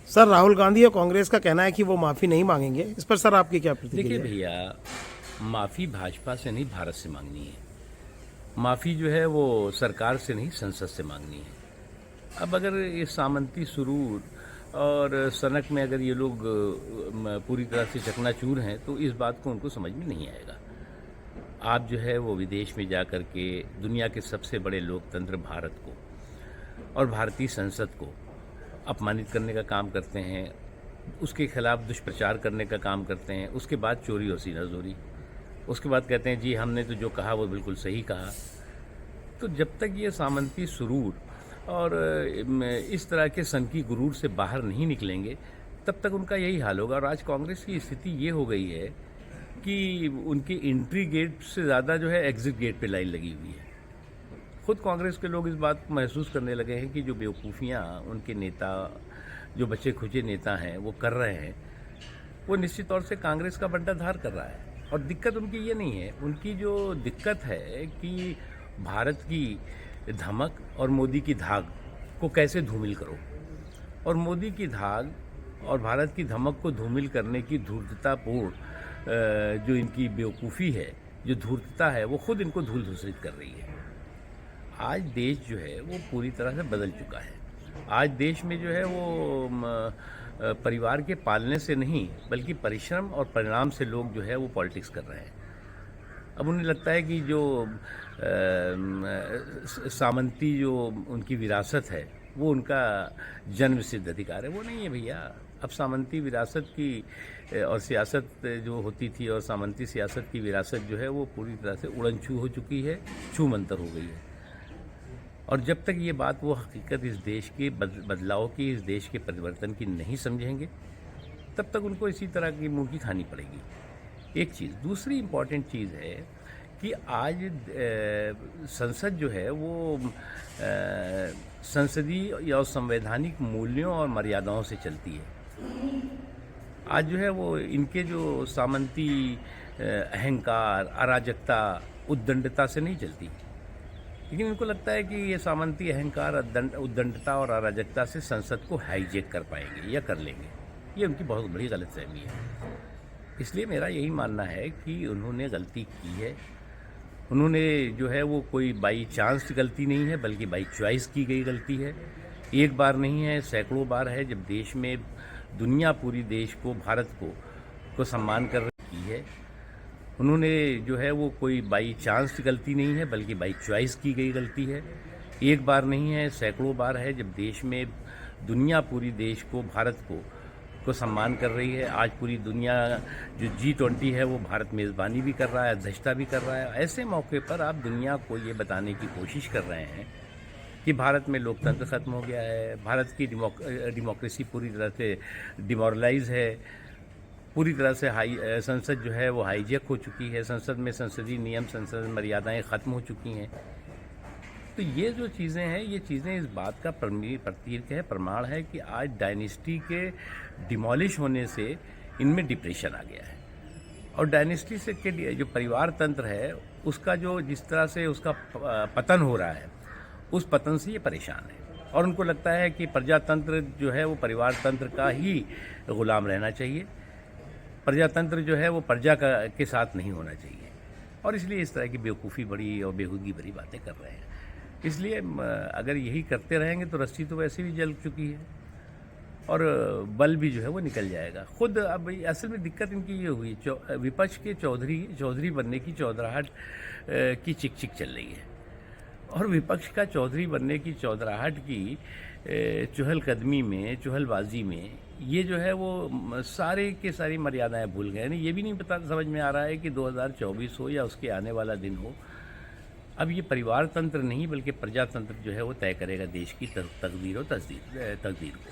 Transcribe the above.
Sir, Rahul Gandhi और कांग्रेस का कहना है कि वो माफी नहीं मांगेंगे। इस पर सर आपकी क्या देखिए प्रतिक्रिया है? भैया, माफ़ी भाजपा से नहीं भारत से मांगनी है। माफ़ी जो है वो सरकार से नहीं संसद से मांगनी है। अब अगर ये सामंती सुरूर और सनक में अगर ये लोग पूरी तरह से चकनाचूर हैं तो इस बात को उनको समझ में नहीं आएगा। आप जो है वो विदेश में जा कर के दुनिया के सबसे बड़े लोकतंत्र भारत को और भारतीय संसद को अपमानित करने का काम करते हैं, उसके खिलाफ दुष्प्रचार करने का काम करते हैं, उसके बाद चोरी और सीनाजोरी, उसके बाद कहते हैं जी हमने तो जो कहा वो बिल्कुल सही कहा। तो जब तक ये सामंती सुरूर और इस तरह के सनकी गुरूर से बाहर नहीं निकलेंगे तब तक उनका यही हाल होगा। और आज कांग्रेस की स्थिति ये हो गई है कि उनके एंट्री गेट से ज़्यादा जो है एग्जिट गेट पे लाइन लगी हुई है। खुद कांग्रेस के लोग इस बात को महसूस करने लगे हैं कि जो बेवकूफ़ियाँ उनके नेता, जो बच्चे खुचे नेता हैं वो कर रहे हैं, वो निश्चित तौर से कांग्रेस का बंटाधार कर रहा है। और दिक्कत उनकी ये नहीं है, उनकी जो दिक्कत है कि भारत की धमक और मोदी की धाक को कैसे धूमिल करो। और मोदी की धाक और भारत की धमक को धूमिल करने की धूर्ततापूर्ण जो इनकी बेवकूफ़ी है, जो धूर्तता है, वो खुद इनको धूल धूसरित कर रही है। आज देश जो है वो पूरी तरह से बदल चुका है। आज देश में जो है वो परिवार के पालने से नहीं बल्कि परिश्रम और परिणाम से लोग जो है वो पॉलिटिक्स कर रहे हैं। अब उन्हें लगता है कि जो सामंती जो उनकी विरासत है वो उनका जन्म सिद्ध अधिकार है। वो नहीं है भैया। अब सामंती विरासत की और सियासत जो होती थी और सामंती सियासत की विरासत जो है वो पूरी तरह से उड़न छू हो चुकी है, छू मंतर हो गई है। और जब तक ये बात वो हकीकत इस देश के बदलाव की, इस देश के परिवर्तन की नहीं समझेंगे तब तक उनको इसी तरह की मुँह की खानी पड़ेगी। एक चीज़। दूसरी इम्पॉर्टेंट चीज़ है कि आज संसद जो है वो संसदीय और संवैधानिक मूल्यों और मर्यादाओं से चलती है। आज जो है वो इनके जो सामंती अहंकार, अराजकता, उद्दंडता से नहीं चलती। लेकिन इनको लगता है कि ये सामंती अहंकार, उद्दंडता और अराजकता से संसद को हाईजैक कर पाएंगे या कर लेंगे। ये उनकी बहुत बड़ी गलतफहमी है। इसलिए मेरा यही मानना है कि उन्होंने गलती की है। उन्होंने जो है वो कोई बाई चांस गलती नहीं है बल्कि बाई चॉइस की गई गलती है। एक बार नहीं है, सैकड़ों बार है जब देश में दुनिया पूरी देश को, भारत को सम्मान कर रही है। उन्होंने जो है वो कोई बाई चांस गलती नहीं है बल्कि बाई चॉइस की गई गलती है। एक बार नहीं है, सैकड़ों बार है जब देश में दुनिया पूरी देश को, भारत को सम्मान कर रही है। आज पूरी दुनिया जो G20 है वो भारत मेज़बानी भी कर रहा है, अध्यक्षता भी कर रहा है। ऐसे मौके पर आप दुनिया को ये बताने की कोशिश कर रहे हैं कि भारत में लोकतंत्र ख़त्म हो गया है, भारत की डेमोक्रेसी पूरी तरह से डिमोरलाइज है, पूरी तरह से संसद जो है वो हाईजैक हो चुकी है, संसद में संसदीय नियम, संसद मर्यादाएँ ख़त्म हो चुकी हैं। तो ये जो चीज़ें हैं, ये चीज़ें इस बात का प्रतीक है, प्रमाण है कि आज डायनेस्टी के डिमोलिश होने से इनमें डिप्रेशन आ गया है। और डायनेस्टी से के लिए जो परिवार तंत्र है उसका जो जिस तरह से उसका पतन हो रहा है, उस पतन से ये परेशान है। और उनको लगता है कि प्रजातंत्र जो है वो परिवार तंत्र का ही गुलाम रहना चाहिए। प्रजातंत्र जो है वो प्रजा के साथ नहीं होना चाहिए। और इसलिए इस तरह की बेवकूफ़ी बड़ी और बेहूदगी भरी बातें कर रहे हैं। इसलिए अगर यही करते रहेंगे तो रस्सी तो वैसे भी जल चुकी है और बल भी जो है वो निकल जाएगा खुद। अब असल में दिक्कत इनकी ये हुई, विपक्ष के चौधरी बनने की चौधराहट की चिक चिक चल रही है। और विपक्ष का चौधरी बनने की चौधराहट की चहलकदमी में, चहलबाजी में ये जो है वो सारे के सारी मर्यादाएं भूल गए। नहीं, ये भी नहीं पता समझ में आ रहा है कि 2024 हो या उसके आने वाला दिन हो, अब ये परिवार तंत्र नहीं बल्कि प्रजातंत्र जो है वो तय करेगा देश की तकदीर को।